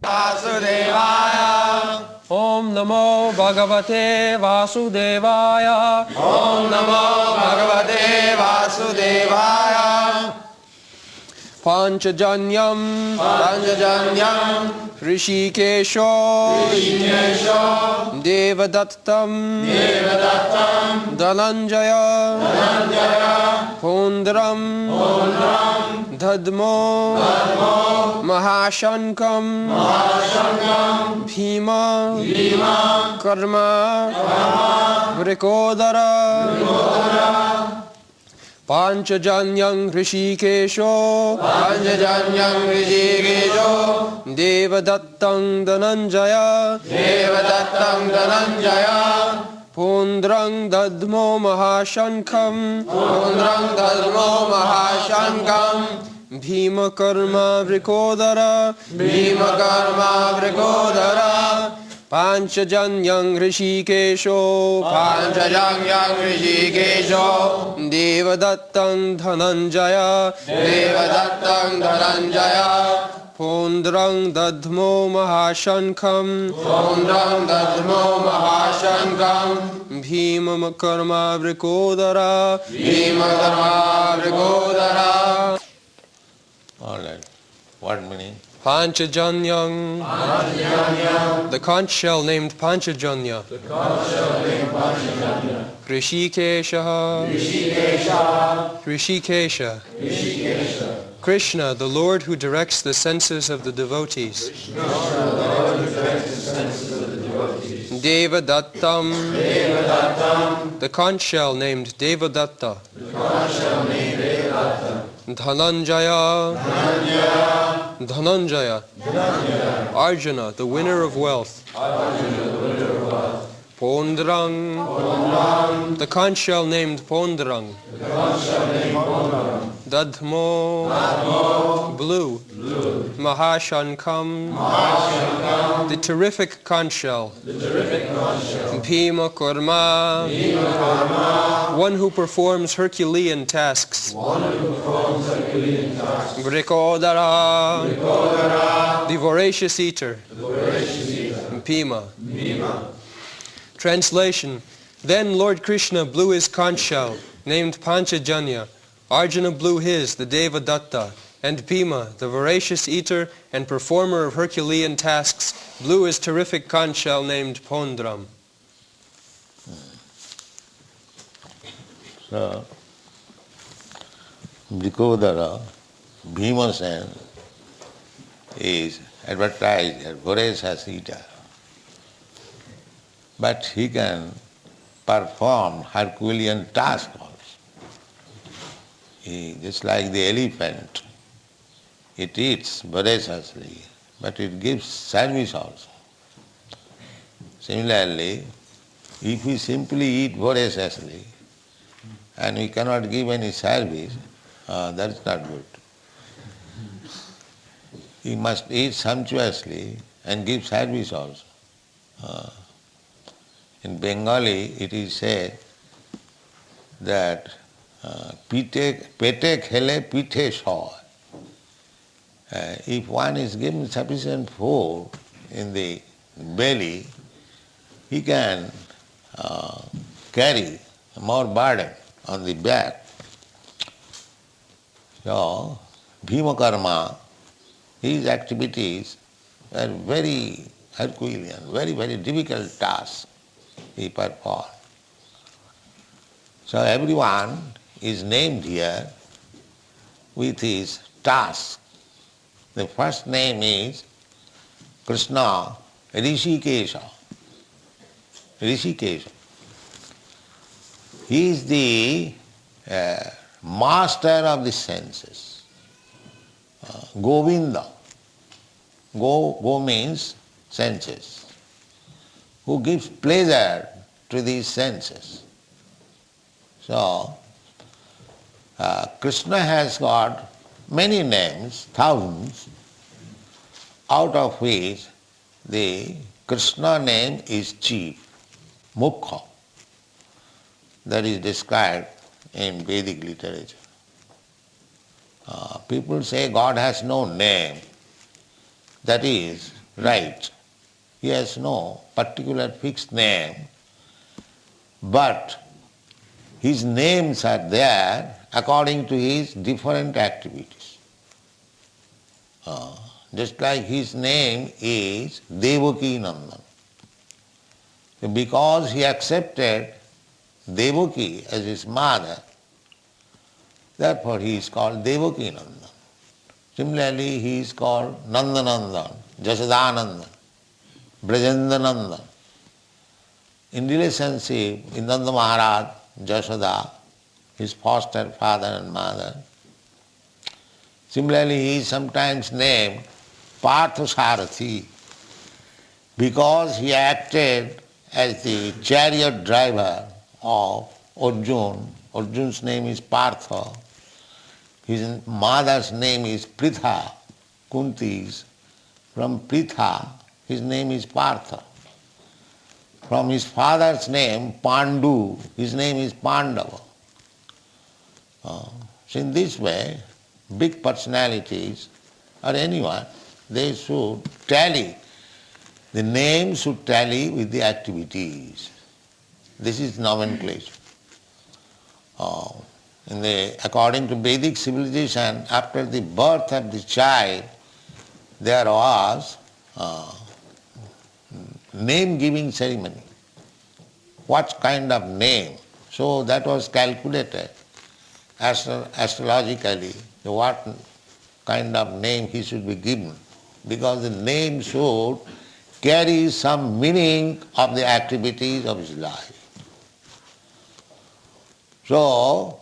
Vasudevaya. Om Namo Bhagavate Vasudevaya. Om Namo Bhagavate Vasudevaya. Panchajanyam Hrishikesho Devadattam Dhananjaya Pondram Dadmo Mahashankam Bhima Karma Vrikodara Panchajanyam Hrishikesho Devadattam Dhananjaya Pondrang Dadmo Mahashankam Bhima Karma Vrikodara Panchajanyam Hrishikesho Devadattam Dhananjaya Pondrang Dadmo Mahashankam Bhima Karma Vrikodara All right. What meaning? Panchajanyam, the conch shell named Panchajanya. Hrishikesha, Krishna, the Lord who directs the senses of the devotees. Devadattam, the conch shell named Devadatta. Dhananjaya, Arjuna, the winner of wealth. Pondrang, the conch shell named Pondrang. Dadmo, blue. Mahashankam, the terrific conch shell. Bhima Karma, one who performs Herculean tasks. Vrikodara, the voracious eater. Bhima. Translation: Then Lord Krishna blew his conch shell, named Panchajanya. Arjuna blew his, the Devadatta, and Bhima, the voracious eater and performer of Herculean tasks, blew his terrific conch shell named Pondram. So, Vrikodara, Bhima Sen, is advertised as voracious eater. But he can perform Herculean tasks also. Just like the elephant, it eats voraciously, but it gives service also. Similarly, if we simply eat voraciously and we cannot give any service, that is not good. We must eat sumptuously and give service also. In Bengali it is said that pete khele pithe soy. If one is given sufficient food in the belly, he can carry more burden on the back. So, Bhima Karma, his activities are very Herculean, very, very difficult tasks he performed. So everyone is named here with his task. The first name is Krishna Rishikesha. Rishikesha. He is the master of the senses. Govinda. Go means senses. Who gives pleasure to these senses. So, Krishna has got many names, thousands, out of which the Krishna name is chief, Mukha. That is described in Vedic literature. People say God has no name. That is, right. He has no particular fixed name, but his names are there according to his different activities. Just like his name is Devaki Nandan. Because he accepted Devaki as his mother, therefore he is called Devaki Nandan. Similarly, he is called Nandanandan, Jasodanandan, Brajendanandan. In relationship with Nanda Maharaj, Jasoda, his foster father and mother. Similarly, he is sometimes named Parthasarathi because he acted as the chariot driver of Arjun. Arjun's name is Partha. His mother's name is Pritha, Kunti's. From Pritha, his name is Partha. From his father's name, Pandu, his name is Pandava. So in this way, big personalities or anyone, they should tally. The name should tally with the activities. This is nomenclature. According to Vedic civilization, after the birth of the child, there was name-giving ceremony. What kind of name? So that was calculated astrologically, what kind of name he should be given, because the name should carry some meaning of the activities of his life. So,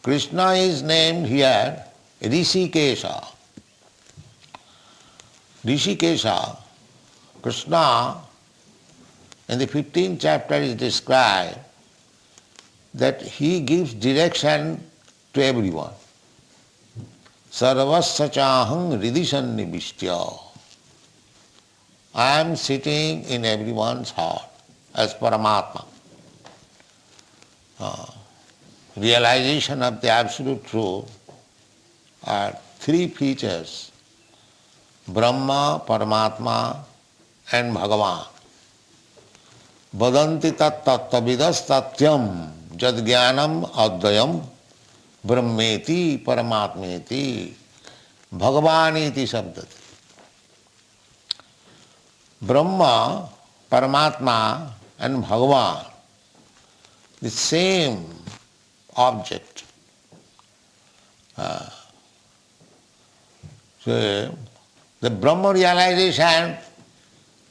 Krishna is named here Rishikesha. Rishikesha, Krishna, in the 15th chapter is described that he gives direction to everyone. Sarvasya chaham hridishan nivistya. I am sitting in everyone's heart as Paramatma. Realization of the absolute truth are three features: Brahma, Paramatma and Bhagavan. Vadanti tat tattvavidas tatyam jad jnanam advayam brahmeti paramatmeti bhagavaniti sabdati. Brahma, Paramatma and Bhagavan, the same object. So the Brahma realization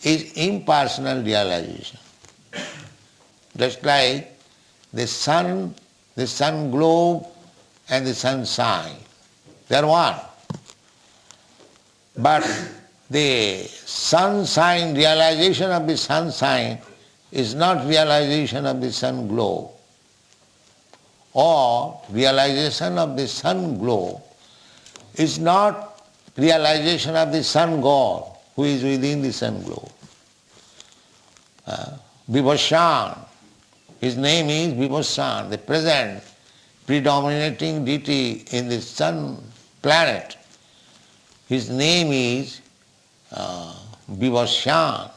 is impersonal realization. Just like the sun globe and the sunshine, they are one. But the sunshine, realization of the sunshine is not realization of the sun globe. Or realization of the sun globe is not realization of the sun God who is within the sun globe. Vibhashan, his name is Vibhashan, the present predominating deity in the sun planet. His name is Vibhashan,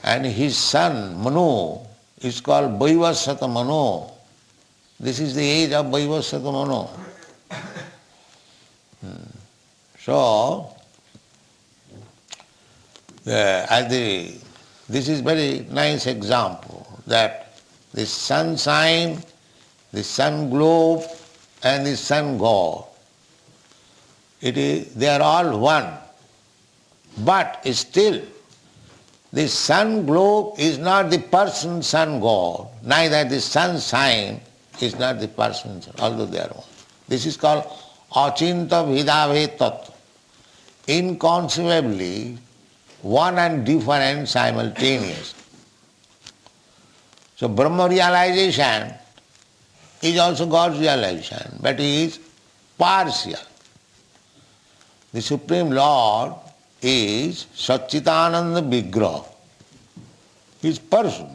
and his son Manu is called Vaivasata Manu. This is the age of Vaivasata Manu. So, this is very nice example that the sunshine, the sun globe and the sun God, they are all one. But still, the sun globe is not the person sun God, neither the sunshine is not the person, although they are one. This is called achinta bhedabhed tattva. Inconceivably, one and different simultaneous. So Brahma realization is also God's realization, but it is partial. The Supreme Lord is Satchitananda Vigraha. He is person.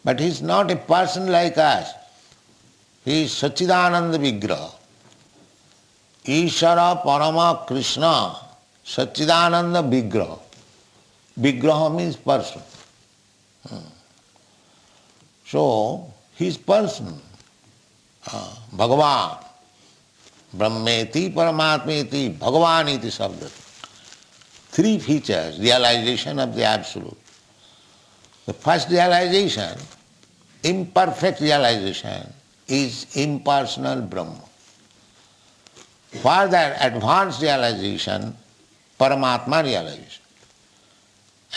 But he is not a person like us. He is Satchitananda Vigraha. Ishara Parama Krishna Satchidananda Vigraha. Vigraha means person. So, his person, Bhagavan, Brahmeti, Paramatmeti, Bhagavan iti sabda. Three features, realization of the Absolute. The first realization, imperfect realization, is impersonal Brahma. Further advanced realization, Paramatma realization.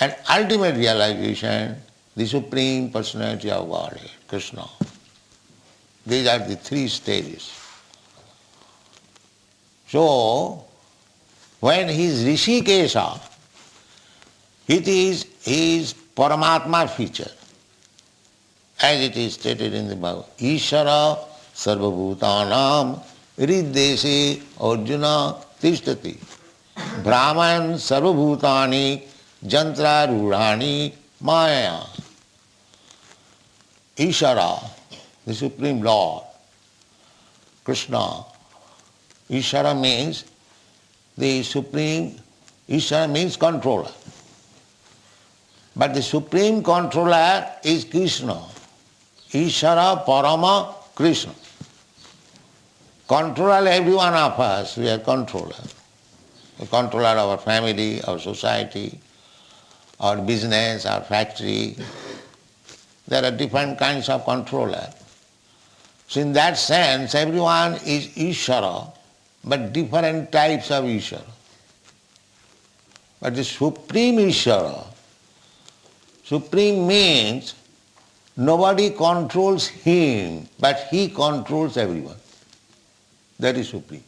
And ultimate realization, the Supreme Personality of Godhead, Krishna. These are the three stages. So, when he is Rishikesha, it is his Paramatma feature, as it is stated in the Bhagavad. Ishara sarvabhutanam riddesi arjuna tishtati. Brahman sarvabhutani jantra rudhani maya. Ishara, the Supreme Lord, Krishna. Ishara means the Supreme, Ishara means controller. But the Supreme Controller is Krishna. Ishara Parama Krishna. Controller every one of us, we are controller. We controller our family, our society, our business, our factory. There are different kinds of controller. So in that sense, everyone is Ishara, but different types of Ishara. But the Supreme Ishara, Supreme means nobody controls him, but he controls everyone. That is Supreme.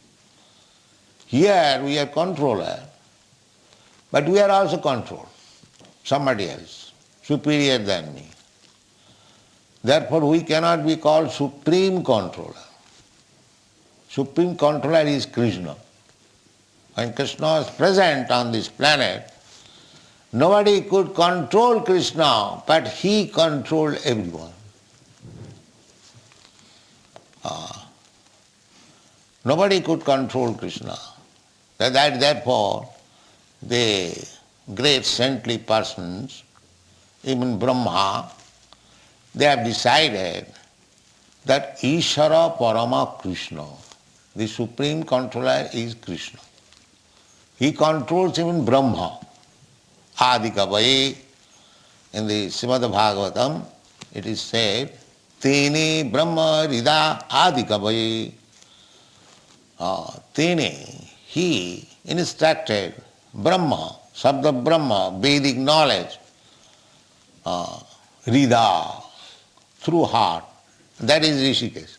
Here we are controller, but we are also controlled. Somebody else, superior than me. Therefore we cannot be called Supreme Controller. Supreme Controller is Krishna. When Krishna is present on this planet, nobody could control Krishna, but he controlled everyone. Nobody could control Krishna. Therefore, the great saintly persons, even Brahma, they have decided that Ishara Parama Krishna, the Supreme Controller is Krishna. He controls even Brahma. Adikavaye, in the Srimad Bhagavatam, it is said, Tene Brahma Rida Adikavaye. Tene, he instructed Brahma, Sabda Brahma, Vedic knowledge, Rida, through heart. That is Rishikesh.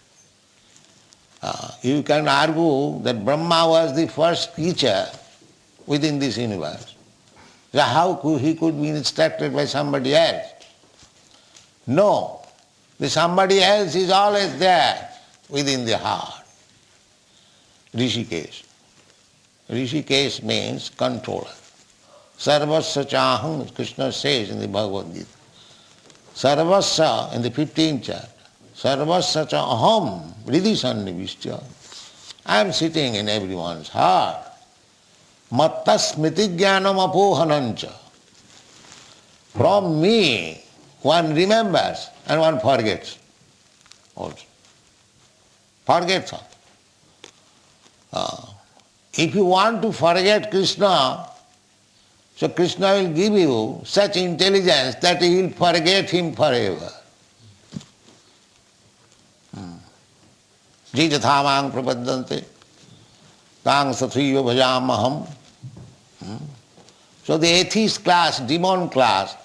You can argue that Brahma was the first teacher within this universe. So how he could be instructed by somebody else? No, the somebody else is always there within the heart. Rishikesh. Rishikesh means controller. Sarvasya chaham, Krishna says in the Bhagavad Gita. Sarvasya, in the 15th chapter, Sarvasya chaham hridi sannivishya. I am sitting in everyone's heart. Matta smriti jnanam apohanancha. From me, one remembers and one forgets also. Forgets all. If you want to forget Krishna, so Krishna will give you such intelligence that you will forget him forever. Jijathamang prapaddante, tang sathriyo bhajamaham. So the atheist class, demon class,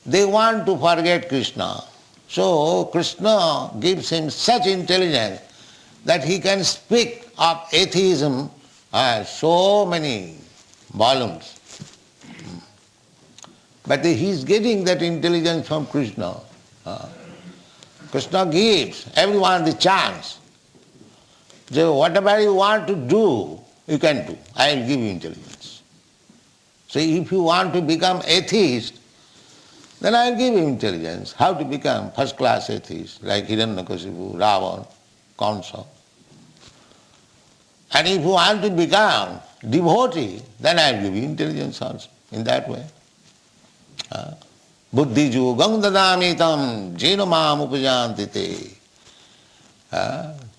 they want to forget Krishna. So Krishna gives him such intelligence that he can speak of atheism so many volumes. But he is getting that intelligence from Krishna. Krishna gives everyone the chance. So whatever you want to do, you can do. I will give you intelligence. So if you want to become atheist, then I will give you intelligence. How to become first-class atheist, like Hiranyakasipu, Ravan, Kamsa. And if you want to become devotee, then I will give you intelligence also in that way. Buddhi yogam dadamitam jena mam upajanti te.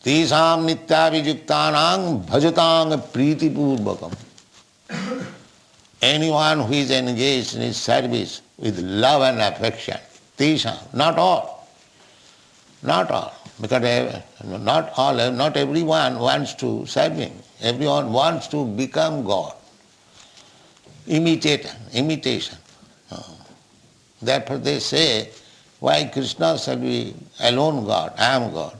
Tesam nityavijuktanang bhajatang priti purvakam. Anyone who is engaged in his service with love and affection, tesam, not all, because not everyone wants to serve him. Everyone wants to become God. Imitation. Therefore they say, why Krishna shall be alone God? I am God.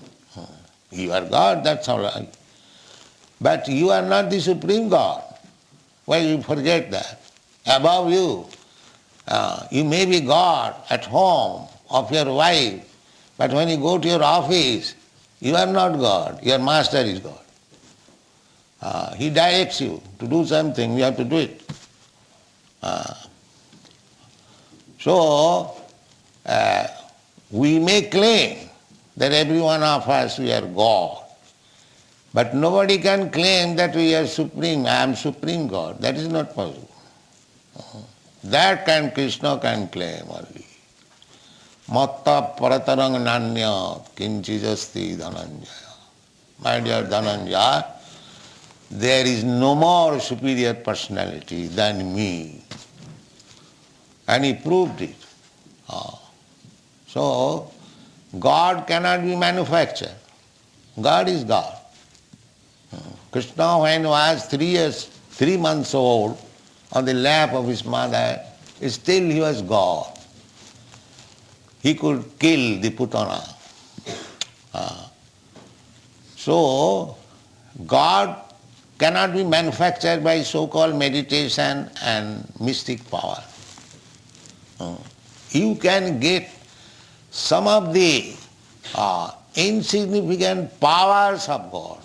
You are God, that's all right. But you are not the supreme God. Why you forget that? Above you, you may be God at home of your wife, but when you go to your office, you are not God. Your master is God. He directs you to do something, you have to do it. So, we may claim that every one of us we are God, but nobody can claim that we are supreme, I am supreme God. That is not possible. That Krishna can claim only. Matta paratarang nanya kinchijasti dhananjaya. My dear Dhananjaya, there is no more superior personality than me. And he proved it. So, God cannot be manufactured. God is God. Krishna, when he was 3 months old, on the lap of his mother, still he was God. He could kill the Putana. So, God cannot be manufactured by so-called meditation and mystic power. You can get some of the insignificant powers of God,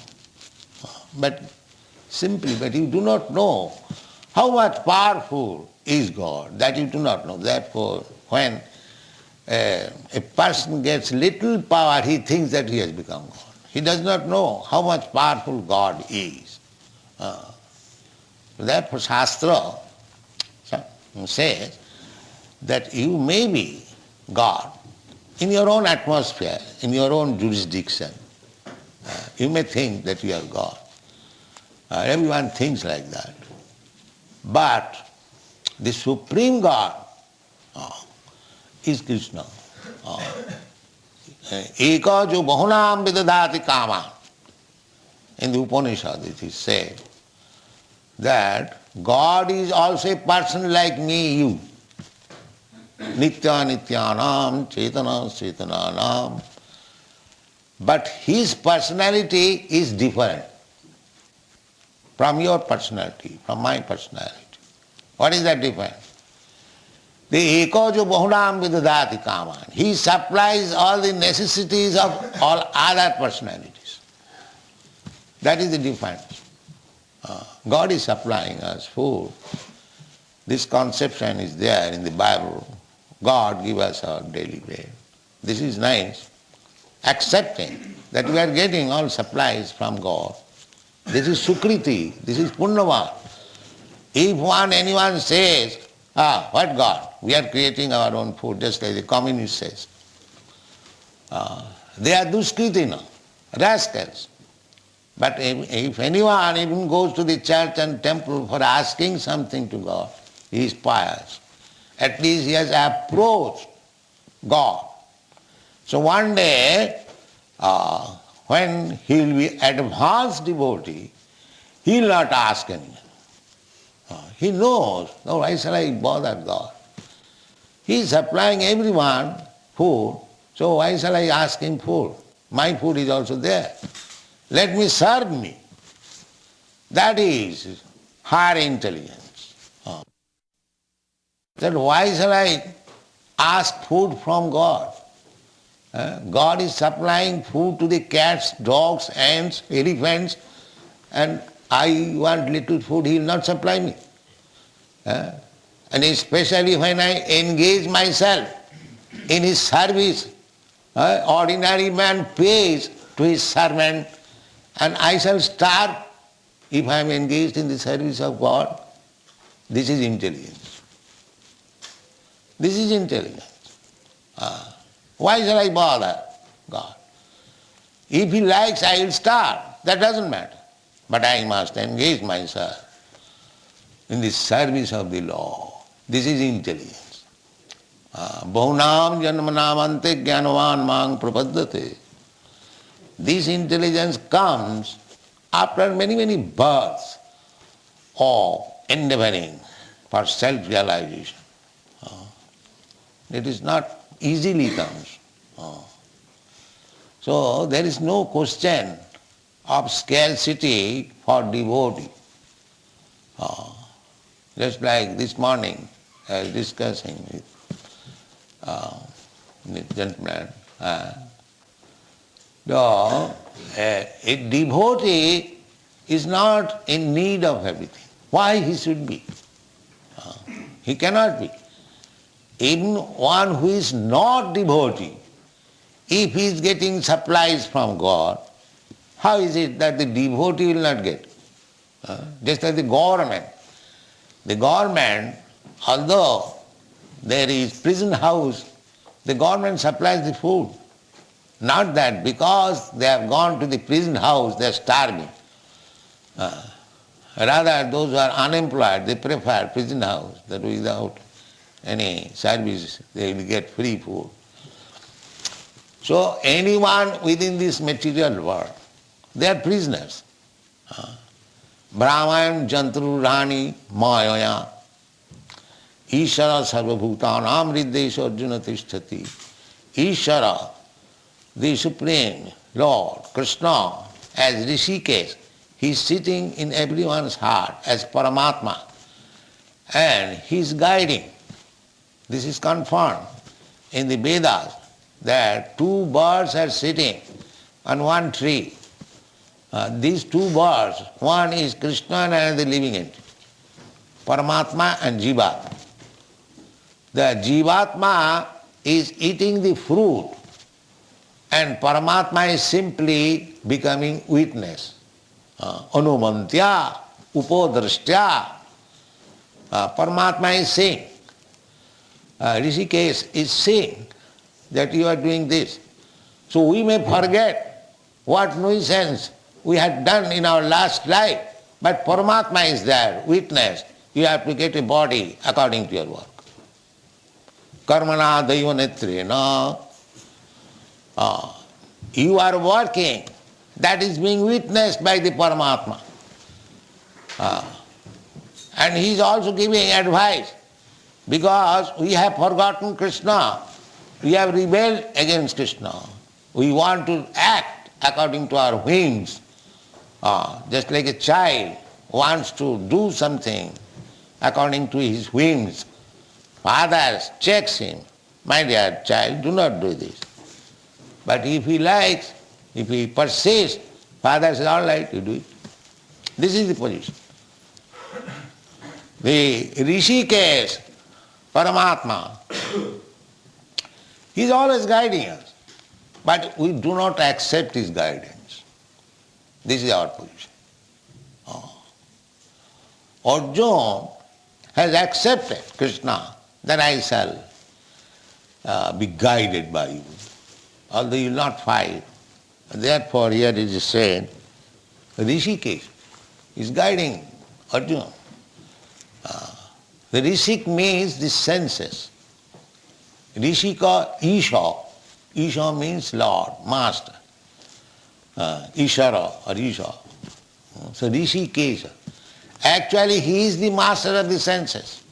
but you do not know how much powerful is God, that you do not know. Therefore, when a person gets little power, he thinks that he has become God. He does not know how much powerful God is. Therefore, Shastra says that you may be God in your own atmosphere, in your own jurisdiction. You may think that you are God. Everyone thinks like that. But the Supreme God is Krishna. Eka jo bahunam vidadati kama. In the Upanishad it is said that God is also a person like me, you. Nitya nityanam, chetana chetananam. But his personality is different from your personality, from my personality. What is that difference? The eko jo bahunam vidadati kaman. He supplies all the necessities of all other personalities. That is the difference. God is supplying us food. This conception is there in the Bible. God give us our daily bread. This is nice. Accepting that we are getting all supplies from God. This is Sukriti, this is Punnavan. If anyone says, what God? We are creating our own food, just like the communist says. They are Duskritina, rascals. But if anyone even goes to the church and temple for asking something to God, he is pious. At least he has approached God. So one day, when he will be advanced devotee, he will not ask anyone. He knows, why shall I bother God? He is supplying everyone food, so why shall I ask him food? My food is also there. Let me serve me. That is higher intelligence. Then why shall I ask food from God? God is supplying food to the cats, dogs, ants, elephants, and I want little food, he will not supply me. And especially when I engage myself in his service, ordinary man pays to his servant and I shall starve. if I am engaged in the service of God, this is intelligence. This is intelligence. Why shall I bother God? If He likes, I will starve. That doesn't matter. But I must engage myself in the service of the Lord. This is intelligence. Bahunam janmanamante jnanavan mang prapaddate. This intelligence comes after many, many births of endeavoring for self-realization. It is not easily comes. So there is no question of scarcity for devotee. Just like this morning I was discussing with this gentleman. A devotee is not in need of everything. Why he should be? He cannot be. Even one who is not devotee, if he is getting supplies from God, how is it that the devotee will not get? Just like the government. The government, although there is prison house, the government supplies the food. Not that because they have gone to the prison house, they are starving. Rather, those who are unemployed, they prefer prison house, that without any service they will get free food. So anyone within this material world, they are prisoners. Brahmayam jantru rani mayaya Ishara sarvabhutanam riddesha arjuna tishtati. Ishara, the Supreme Lord, Krishna, as Rishikesh, he is sitting in everyone's heart as Paramatma and he is guiding. This is confirmed in the Vedas that two birds are sitting on one tree. These two birds, one is Krishna and another living entity, Paramatma and Jivatma. The Jivatma is eating the fruit and Paramatma is simply becoming witness. Anumantya, upodrashtya. Paramatma is saying, Rishikesh is saying that you are doing this. So we may forget what nuisance we had done in our last life, but Paramatma is there, witness. You have to get a body according to your work. Karmana daiva netrena. You are working. That is being witnessed by the Paramatma. And he is also giving advice. Because we have forgotten Krishna. We have rebelled against Krishna. We want to act according to our whims. Just like a child wants to do something according to his whims. Father checks him, my dear child, do not do this. But if he likes, if he persists, father says, all right, you do it. This is the position. The Rishikesh, Paramatma, he is always guiding us. But we do not accept his guidance. This is our position. Arjuna has accepted Krishna, that I shall be guided by you, although you will not fight. Therefore here it is said, Rishikesh is guiding Arjuna. The Rishik means the senses. Rishika, Isha. Isha means Lord, Master. Ishara or Isha. So Rishikesha. Actually he is the master of the senses.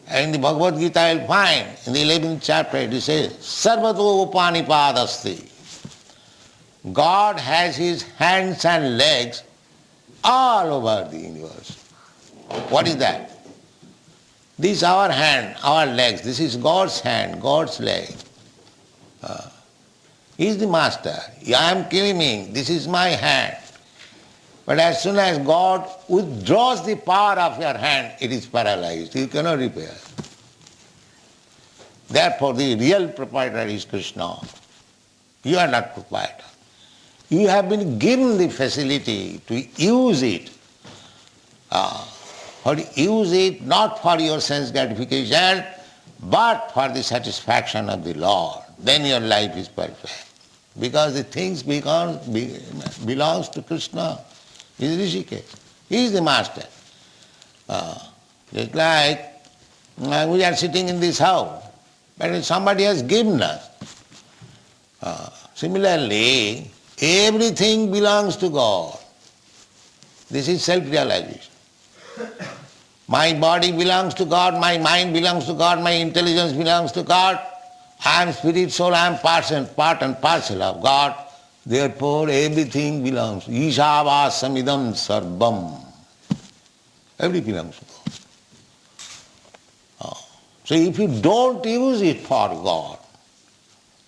And in the Bhagavad Gītā you'll find, in the 11th chapter it says, Sarvato upanipadasti. God has his hands and legs all over the universe. What is that? This is our hand, our legs. This is God's hand, God's leg. He is the master. I am claiming, this is my hand. But as soon as God withdraws the power of your hand, it is paralyzed. You cannot repair. Therefore the real proprietor is Krishna. You are not proprietor. You have been given the facility to use it. Use it not for your sense gratification, but for the satisfaction of the Lord. Then your life is perfect. Because the things belongs to Krishna. He is Rishikesh. He is the master. Just like we are sitting in this house, but somebody has given us. Similarly, everything belongs to God. This is self-realization. My body belongs to God, my mind belongs to God, my intelligence belongs to God. I am spirit, soul, I am part and parcel of God. Therefore everything belongs. Ishavāsamidam sarvam. Everything belongs to God. So if you don't use it for God,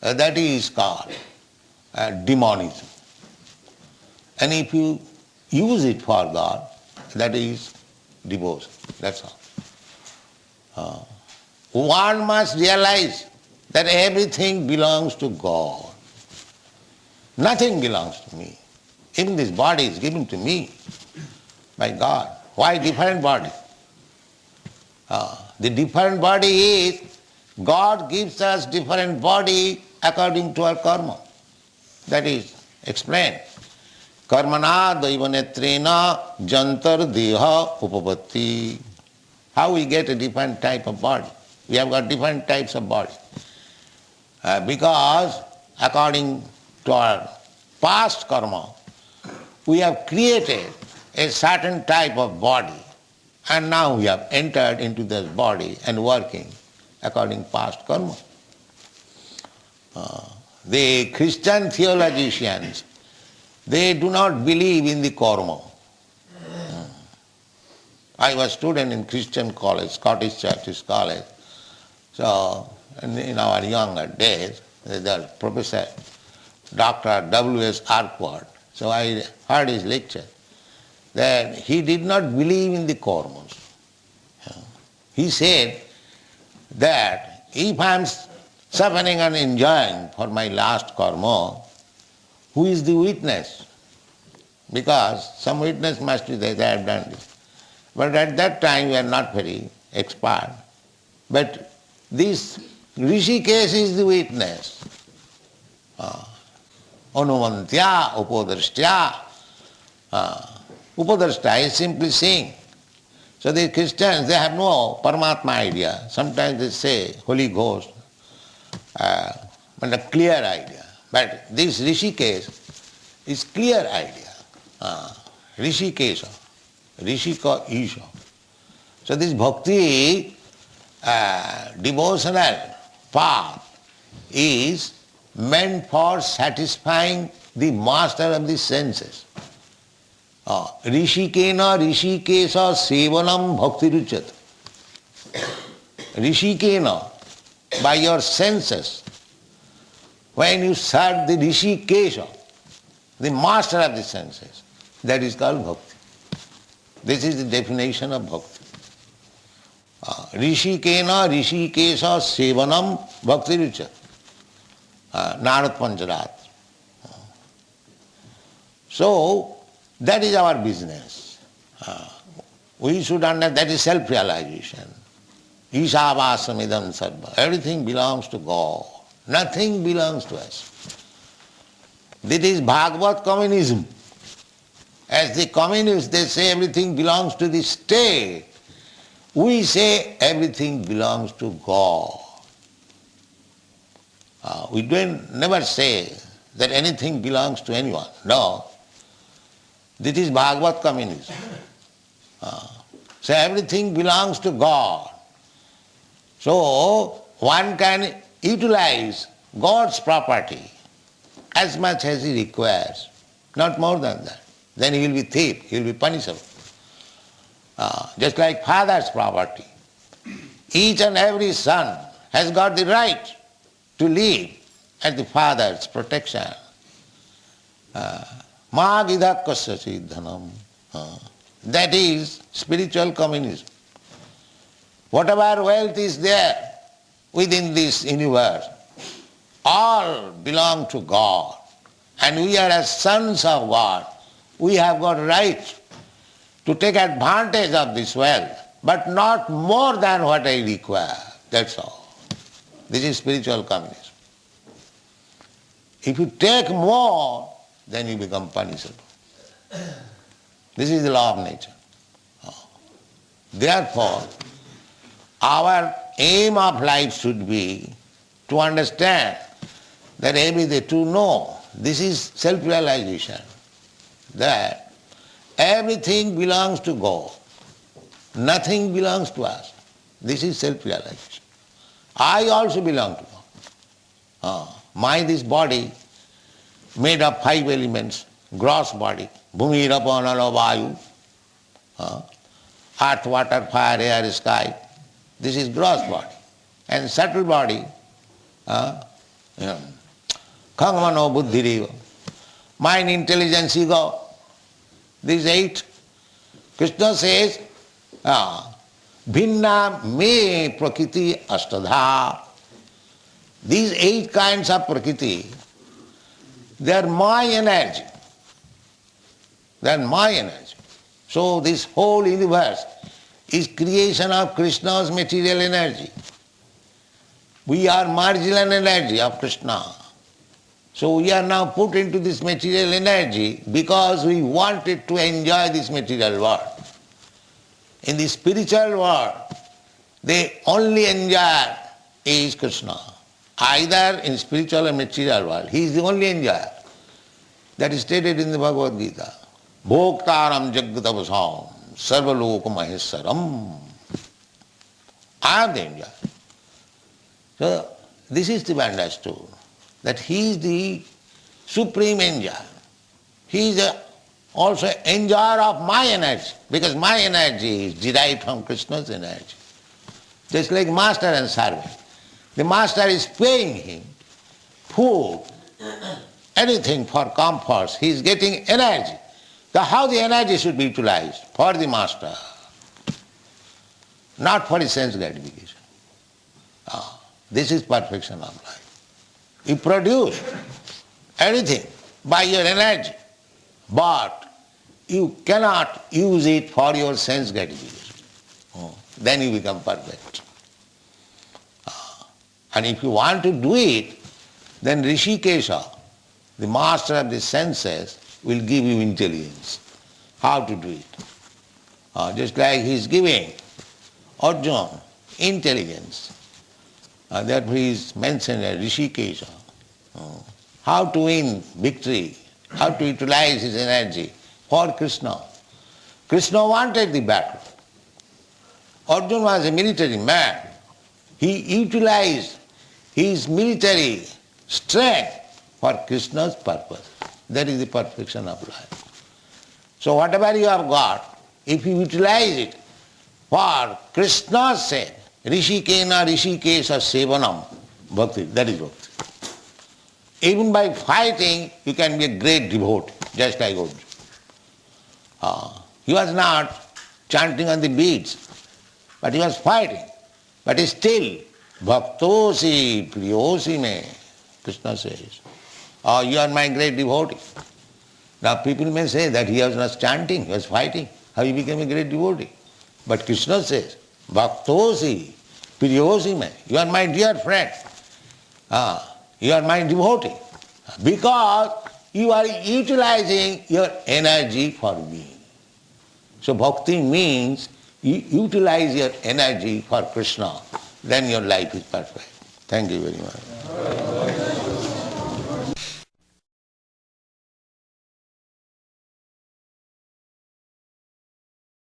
that is called demonism. And if you use it for God, that is devotion. That's all. One must realize that everything belongs to God. Nothing belongs to me. Even this body is given to me by God. Why different body? The different body is God gives us different body according to our karma. That is explained. Karmana daivanetrena jantar deha upapatti. How we get a different type of body? We have got different types of body. Because according to our past karma, we have created a certain type of body, and now we have entered into this body and working according to past karma. The Christian theologians, they do not believe in the karma. I was a student in Christian college, Scottish Church College. So in our younger days, the professor, Dr. W.S. Arkwood, so I heard his lecture, that he did not believe in the karmas. He said that if I am suffering and enjoying for my last karma, who is the witness? Because some witness must be there, they have done this. But at that time we are not very expert. But this Rishikesh is the witness. Anumantya, upadrashtya. Upadrashta is simply seeing. So the Christians, they have no Paramatma idea. Sometimes they say Holy Ghost, but a clear idea. But this Rishikesh is clear idea. Rishikesha, Rishika Isha. So this bhakti, devotional path is meant for satisfying the master of the senses. Rishikena Rishikesha Sevanam Bhakti Ruchat. Rishikena, by your senses, when you serve the Rishikesha, the master of the senses, that is called bhakti. This is the definition of bhakti. Rishikena Rishikesha Sevanam Bhakti Ruchat. Narad Pancharat. So, that is our business. We should understand that is self-realization. Ishavāsamidam sarva. Everything belongs to God. Nothing belongs to us. This is Bhagavad communism. As the communists, they say everything belongs to the state. We say everything belongs to God. We never say that anything belongs to anyone. No. This is Bhagavad communism. So everything belongs to God. So one can utilize God's property as much as he requires, not more than that. Then he will be thief, he will be punishable. Just like father's property. Each and every son has got the right to live at the father's protection. Ma gītā kasya dhanam. That is spiritual communism. Whatever wealth is there within this universe, all belong to God. And we are as sons of God. We have got right to take advantage of this wealth, but not more than what I require. That's all. This is spiritual communism. If you take more, then you become punishable. This is the law of nature. Therefore, our aim of life should be to understand that everything, to know, this is self-realization, that everything belongs to God. Nothing belongs to us. This is self-realization. I also belong to God. This body made of 5 elements, gross body, bhumi, rapa, nala, vayu, earth, water, fire, air, sky. This is gross body. And subtle body, khamano, buddhi, mind, intelligence, ego. These 8. Krishna says, bhinna me prakriti ashtadha. These 8 kinds of prakriti, they are my energy. They are my energy. So this whole universe is creation of Krishna's material energy. We are marginal energy of Krishna. So we are now put into this material energy because we wanted to enjoy this material world. In the spiritual world, the only enjoyer is Krishna. Either in spiritual or material world, he is the only enjoyer. That is stated in the Bhagavad Gītā. Bhoktaram jagatavasam sarvaloka maheswaram. I am the enjoyer. So this is to be understood, that he is the supreme enjoyer. He is also enjoyer of my energy, because my energy is derived from Krishna's energy. Just like master and servant. The master is paying him food, anything for comforts. He is getting energy. So how the energy should be utilized? For the master, not for his sense gratification. This is perfection of life. You produce anything by your energy, but you cannot use it for your sense gratification. Then you become perfect. And if you want to do it, then Rishikesha, the master of the senses, will give you intelligence. How to do it. Just like he is giving Arjuna intelligence. Therefore he is mentioned as Rishikesha. How to win victory, how to utilize his energy for Krishna. Krishna wanted the battle. Arjuna was a military man. He utilized his military strength for Krishna's purpose. That is the perfection of life. So whatever you have got, if you utilize it for Krishna's sake, Rishikena Rishikesha Sevanam, bhakti, that is bhakti. Even by fighting, you can be a great devotee, just like Arjuna. He was not chanting on the beads, but he was fighting. But still, bhaktosi priyosi me, Krishna says. You are my great devotee. Now people may say that he was not chanting, he was fighting. How he became a great devotee? But Krishna says, bhaktosi priyosi me, you are my dear friend. You are my devotee. Because you are utilizing your energy for me. So bhakti means you utilize your energy for Krishna, then your life is perfect. Thank you very much.